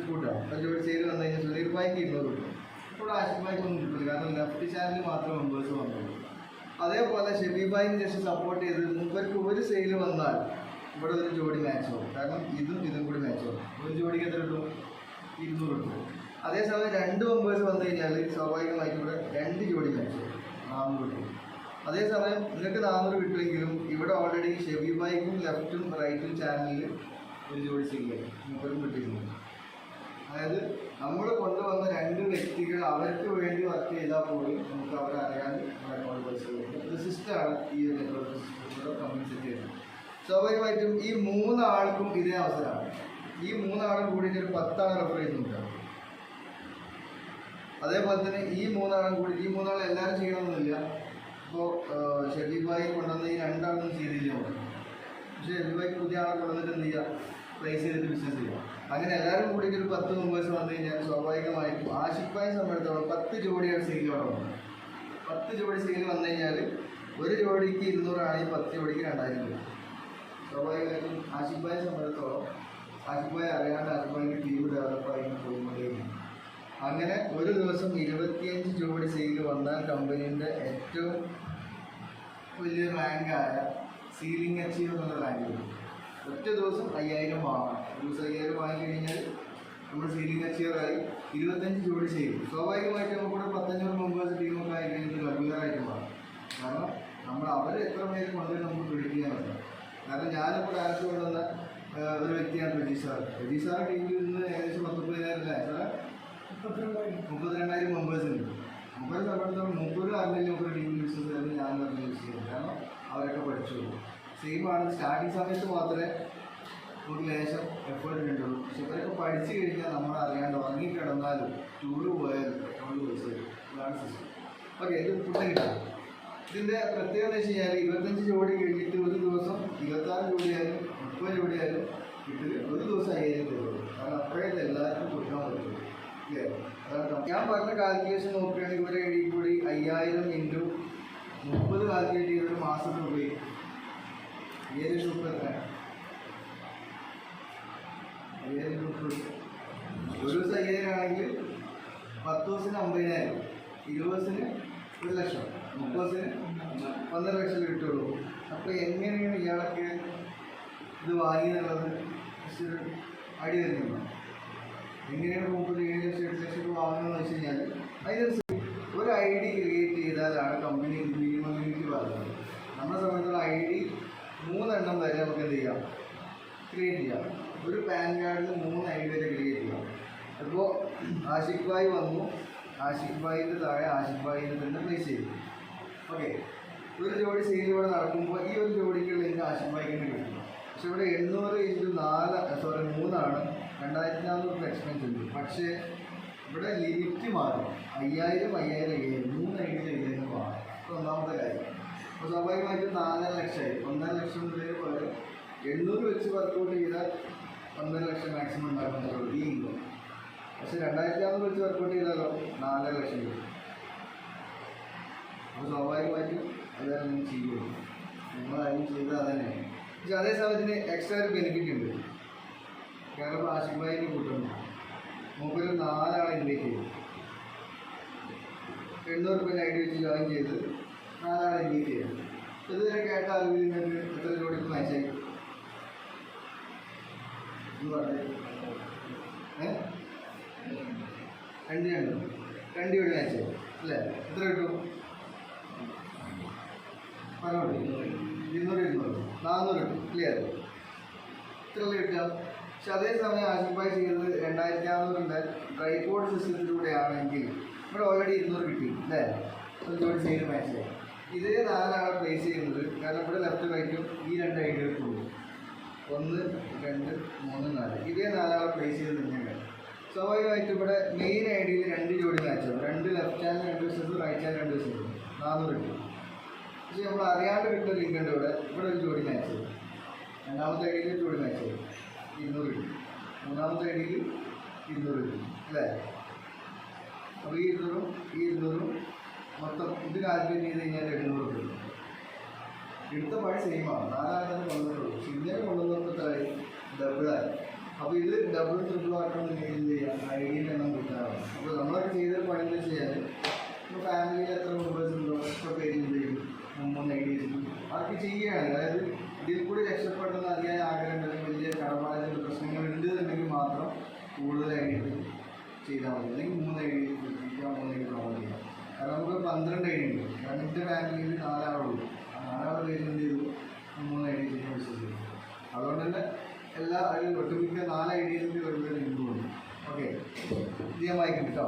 കൂട്ടാം. ഒരു ജോഡി സെയിൽ വന്നു കഴിഞ്ഞാൽ സുനീർ ഭായിക്ക് 200 കിട്ടും. ഇപ്പോൾ ആഷിഖ് ഭായിക്ക് ഒന്നും കിട്ടില്ല, കാരണം ലെഫ്റ്റ് ചാനലിൽ മാത്രം മെമ്പേഴ്സ് വന്നുള്ളൂ. അതേപോലെ ഷബീബ് ഭായിന് ജസ്റ്റ് സപ്പോർട്ട് ചെയ്ത് മുമ്പർക്ക് ഒരു സെയിൽ വന്നാൽ ഇവിടെ ഒരു ജോഡി മാച്ച് ആവും. കാരണം ഇതും കൂടി മാച്ച് ആവും. ഒരു ജോഡിക്ക് എത്ര കിട്ടും? 200 കിട്ടും. അതേസമയം 2 മെമ്പേഴ്സ് വന്നു കഴിഞ്ഞാൽ സ്വാഭാവികമായിട്ടും ഇവിടെ 2 ജോഡി മാച്ച് ആവും, 400 കിട്ടും. അതേസമയം നിങ്ങൾക്ക് 400 കിട്ടുമെങ്കിലും ഇവിടെ ഓൾറെഡി ഷബീബ് ഭായിക്കും ലെഫ്റ്റും റൈറ്റും ചാനലിൽ ഒരു ജോഡി സെയിലായി 30 കിട്ടിയിട്ടുണ്ട്. അതായത് നമ്മൾ കൊണ്ടുവന്ന 2 വ്യക്തികൾ അവർക്ക് വേണ്ടി വർക്ക് ചെയ്താൽ പോലും നമുക്ക് അവരെ അറിയാതെ അക്കൗണ്ട് പൈസ കൊടുക്കും. ഒരു സിസ്റ്റമാണ് ഈ ഒരു നെറ്റ്വർക്ക് സിസ്റ്റത്തിലൂടെ കമ്പനി സെറ്റ് ചെയ്യുന്നത്. സ്വാഭാവികമായിട്ടും ഈ 3 ആൾക്കും ഇതേ അവസരമാണ്. ഈ 3 ആളും കൂടിയിട്ട് ഒരു 10 ആൾ റെഫർ ചെയ്യുന്നുണ്ടാവും. അതേപോലെ തന്നെ ഈ 3 ആളും കൂടി, ഈ 3 ആൾ എല്ലാവരും ചെയ്യണമെന്നില്ല. ഇപ്പോൾ ഷബീബ് ഭായി കൊണ്ടുവന്ന ഈ 2 ആളൊന്നും ചെയ്തില്ല. പക്ഷേ ഷബീബ് ഭായി പുതിയ ആളെ കൊണ്ടുവന്നിട്ട് എന്ത് ചെയ്യുക? പ്രൈസ് ചെയ്തിട്ട് ബിസിനസ് ചെയ്യുക. അങ്ങനെ എല്ലാവരും കൂടിയിട്ട് ഒരു 10 മെമ്പേഴ്സ് വന്നു കഴിഞ്ഞാൽ സ്വാഭാവികമായിട്ടും ആഷിഖ് ഭായി സംബന്ധിച്ചിടത്തോളം 10 ജോഡിയാണ് സെയിൽ അവിടെ വന്നത്. 10 ജോഡി സെയിൽ വന്നു കഴിഞ്ഞാൽ ഒരു ജോഡിക്ക് 200 ആണെങ്കിൽ 10 ജോഡിക്ക് 2000 രൂപ. സ്വാഭാവികമായിട്ടും ആഷിഖ് ഭായിയെ സംബന്ധിച്ചിടത്തോളം ആഷിഖ് ഭായി അറിയാണ്ട് ആഷിഖ് ഭായിക്ക് ടീം ഡെവലപ്പായി പോകുമ്പോഴേക്കും അങ്ങനെ ഒരു ദിവസം 25 ജോഡി സെയിൽ വന്നാൽ കമ്പനീൻ്റെ ഏറ്റവും വലിയ റാങ്കായ സീലിംഗ് അച്ചീവ് എന്നുള്ള റാങ്ക് വരും. ഒറ്റ ദിവസം 5000 വാങ്ങാം. ഒരു ദിവസം 5000 വാങ്ങി കഴിഞ്ഞാൽ നമ്മൾ സീലിംഗ് അച്ചീവറായി. 25 ജോഡി ചെയ്യും. സ്വാഭാവികമായിട്ട് നമുക്കിവിടെ 1500 മെമ്പേഴ്സ് ടീമൊക്കെ ആയി കഴിഞ്ഞാൽ റെഗുലറായിട്ട് മാറും. കാരണം നമ്മൾ അവർ എത്ര പേര് കൊണ്ടുപോയി നമുക്ക് പ്രിഡിക്റ്റ് ചെയ്യാൻ പറ്റില്ല. കാരണം ഞാനിപ്പോൾ ഡയറക്റ്റ് കൊണ്ടുവന്ന ഒരു വ്യക്തിയാണ് രജീഷ് സാർ. രജീഷ് സാർ ടീമിൽ നിന്ന് ഏകദേശം 130,000 സാർ 32,000 മെമ്പേഴ്സ് ഉണ്ട്. മുമ്പ് സംബന്ധിച്ചിടത്തോളം 30 അറിഞ്ഞില്ല ഒരു ടീമിൽ ബിസിനസ് ആയിരുന്നു ഞാൻ പറഞ്ഞ് യൂസ് ചെയ്യുന്നത്. കാരണം അവരൊക്കെ പഠിച്ചു. സെയിമാണ്. സ്റ്റാർട്ടിങ് സമയത്ത് മാത്രമേ ഒരു ലേശം എഫേർട്ട് കിട്ടുള്ളൂ. പക്ഷെ ഇവരൊക്കെ പഠിച്ചു കഴിഞ്ഞാൽ നമ്മൾ അറിയാണ്ട് ഉറങ്ങിക്കിടന്നാലും ടൂറ് പോയാലും അക്കൗണ്ട് പൈസ വരും. ഇതാണ് സിസ്റ്റം. ഓക്കെ, ഇത് ഫുഡ് കിട്ടാം. ഇതിൻ്റെ പ്രത്യേകത എന്ന് വെച്ച് കഴിഞ്ഞാൽ 25 ജോഡി കഴിഞ്ഞിട്ട് ഒരു ദിവസം 26 ജോഡിയായാലും 30 ജോഡിയായാലും കിട്ടില്ല. ഒരു ദിവസം 5000 തരുള്ളൂ. കാരണം അപ്പോഴേ എല്ലാവർക്കും കൊടുക്കാൻ പറ്റുള്ളൂ. ഞാൻ പറഞ്ഞ കാൽക്കുലേഷൻ നോക്കുകയാണെങ്കിൽ ഇവരെ എഴുതി കൂടി 5000 × 30 കാൽക്കുലേറ്റ് ചെയ്തൊരു മാസത്തിൽ പോയി ഈ ഒരു ഗ്രൂപ്പ് എത്രയാണ്? ഈ ഒരു ഗ്രൂപ്പ് ഒരു ദിവസം 5000 ആണെങ്കിൽ 10 ദിവസത്തിന് 50,000, 20 ദിവസത്തിന് 1,00,000, 30 ദിവസത്തിന് 1.5 ലക്ഷം കിട്ടുള്ളൂ. അപ്പോൾ എങ്ങനെയാണ് ഇയാൾക്ക് ഇത് വാങ്ങിയെന്നുള്ളത് അടി വരുന്നുണ്ടോ? എങ്ങനെയാണ് 30, 7 ലക്ഷം, 8 ലക്ഷം രൂപ വാങ്ങുന്നതെന്ന് വെച്ച് കഴിഞ്ഞാൽ അതിനനുസരിച്ച് ഒരു ഐ ഡി ക്രിയേറ്റ് ചെയ്താലാണ് കമ്പനി മിനിമം യൂണിറ്റി പറയുന്നത്. നമ്മുടെ സമയത്തുള്ള ഐ ഡി 3 എണ്ണം വരെ നമുക്ക് എന്ത് ചെയ്യാം, ക്രിയേറ്റ് ചെയ്യാം. ഒരു പാൻ കാർഡിൽ 3 ഐ ഡി വരെ ക്രിയേറ്റ് ചെയ്യാം. അപ്പോൾ ആഷിഖ് ഭായ് വന്നു, ആഷിഖ് ഭായിൻ്റെ താഴെ ആഷിഖ് ഭായിനെ തന്നെ പ്ലേസ് ചെയ്തു. ഓക്കെ, ഒരു ജോഡി സെയിൽ ഇവിടെ നടക്കുമ്പോൾ ഈ ഒരു ജോഡിക്കുള്ള എനിക്ക് ആഷിഖ് ഭായിക്ക് തന്നെ കിട്ടും. പക്ഷെ ഇവിടെ 800 × 3 2400 എക്സ്പെൻസ് ഉണ്ട്. പക്ഷേ ഇവിടെ ലിമിറ്റ് മാറും. 5000, 5000, 5000 3 ഐ ഡി ചെയ്തതിന് മാറും. അപ്പോൾ ഒന്നാമത്തെ കാര്യം. അപ്പോൾ സ്വാഭാവികമായിട്ടും 4.5 ലക്ഷമായി. 1.5 ലക്ഷം പോലെ 800 വെച്ച് വർക്കൗട്ട് ചെയ്താൽ 1.5 ലക്ഷം മാക്സിമം ഉണ്ടാക്കുന്നുള്ളൂ ഈ ഇൻകം. പക്ഷെ 2500 വെച്ച് വർക്കൗട്ട് ചെയ്താലോ 4.5 ലക്ഷം കിട്ടും. അപ്പോൾ സ്വാഭാവികമായിട്ടും അതാണ് നിങ്ങൾ ചെയ്യുള്ളൂ. നിങ്ങളാരും ചെയ്താൽ അതന്നെയാണ്. പക്ഷെ അതേ സമയത്തിന് എക്സ്ട്രാ ഒരു ബെനിഫിറ്റ് ഉണ്ട്. കാരണം ആഷിഖ് ഭായിനെ കൂട്ടുന്നു, മൂപ്പര് 4 ആളെ ഇൻവൈറ്റ് ചെയ്തു. 800 രൂപ ഐ ഡി വെച്ച് ജോയിൻ ചെയ്ത് 4 ആളെ ഇൻവൈറ്റ് ചെയ്തു. ഇതുവരെ കേട്ട അറിവിൽ നിങ്ങൾക്ക് എത്ര ജോഡിക്ക് മാച്ചായി എന്ന് പറഞ്ഞു? 2 ജോഡി മാച്ചായി അല്ലേ? എത്ര കിട്ടും? പറഞ്ഞോളൂ. 200, 400 കിട്ടും. ക്ലിയർ? ഇത്രയല്ലേ കിട്ടുക. പക്ഷെ അതേസമയം ആഷിഖ് ഭായ് ചെയ്തത് 2500 ട്രൈപോഡ് സിസ്റ്റത്തിലൂടെയാണെങ്കിൽ ഇവിടെ ഓൾറെഡി 200 കിട്ടി അല്ലേ? ഒരു ജോഡി സെയിൽ മാച്ചായി. ഇതേ 4 ആളെ പ്ലേസ് ചെയ്യുന്നത്, കാരണം ഇവിടെ ലെഫ്റ്റ് റൈറ്റും ഈ 2 ഐ ഡികൾക്കുള്ളൂ. 1, 2, 3, 4 ഇതേ 4 ആളെ പ്ലേസ് ചെയ്ത് തന്നെയാണ്. സ്വാഭാവികമായിട്ടും ഇവിടെ മെയിൻ ഐ ഡിയിൽ 2 ജോഡി മാച്ചാവും. 2 ലെഫ്റ്റ് ഹാൻഡ് 2 വശത്തും റൈറ്റ് ഹാൻഡ് 2 വശത്തും 400 കിട്ടും. പക്ഷേ നമ്മൾ അറിയാണ്ട് കിട്ടുന്ന ലിങ്ക് ഉണ്ട്. ഇവിടെ ഒരു ജോഡി മാച്ച് ചെയ്യും. രണ്ടാമത്തെ ഐ ഡിയിൽ ഒരു ജോഡി മാച്ച് ചെയ്യും, 200 കിട്ടും. മൂന്നാമത്തെ ഐ ഡിയിൽ 200 കിട്ടും അല്ലേ? അപ്പോൾ ഈ 200 മൊത്തം ഇത് കാൽക്കുലേറ്റ് ചെയ്ത് കഴിഞ്ഞാൽ 800 കിട്ടും. എടുത്ത പണി സെയിമാണ്. 4 ആൾ തന്നെ കൊണ്ടുവന്നുള്ളൂ. പക്ഷെ ഇങ്ങനെ കൊണ്ടുവന്നപ്പോൾ എത്രയായി? ഡബിളായി. അപ്പോൾ ഇത് ഡബിൾ ട്രിപ്പിൾ ആക്കണമെന്നുണ്ടെങ്കിൽ എന്ത് ചെയ്യാം? ഐ ഡിയുടെ എണ്ണം കിട്ടാറാണ്. അപ്പോൾ നമ്മളൊക്കെ ചെയ്തൊരു പണി എന്ന് വെച്ച് കഴിഞ്ഞാൽ ഇപ്പോൾ ഫാമിലിയിൽ എത്ര മെമ്പേഴ്സ് ഉണ്ടോ ഒക്കെ പേര് എന്ത് ചെയ്യും? 3 ഐ ഡി വെച്ചിട്ട് അവർക്ക് ചെയ്യുകയാണ്. അതായത് ഇതിൽ കൂടി രക്ഷപ്പെടുന്ന അതിയായ ആഗ്രഹം ഉണ്ടെങ്കിൽ, വലിയ കടബാധ്യതയുടെ പ്രശ്നങ്ങൾ ഉണ്ട് എന്നുണ്ടെങ്കിൽ മാത്രം കൂടുതൽ ഐ ഡി ചെയ്താൽ മതി. അല്ലെങ്കിൽ 3 I D 3 I D promote ചെയ്യാം. കാരണം നമുക്ക് 12 ഐ ഡി ഉണ്ട്. കാരണം എൻ്റെ ഫാമിലിയിൽ 4 ആളുള്ളൂ. ആ 4 ആളുടെ പേര് എന്ത് ചെയ്തു? 3 ഐ ഡി ചെയ്യാൻ വിശ്വസിച്ചു. അതുകൊണ്ട് തന്നെ എല്ലാ ഒട്ടുമിക്ക 4 ഐ ഡിയിലേക്ക് വരുന്ന ലിങ്കും ഉണ്ട്. ഓക്കെ, ഇത് ഞാൻ വായിക്കും കേട്ടോ.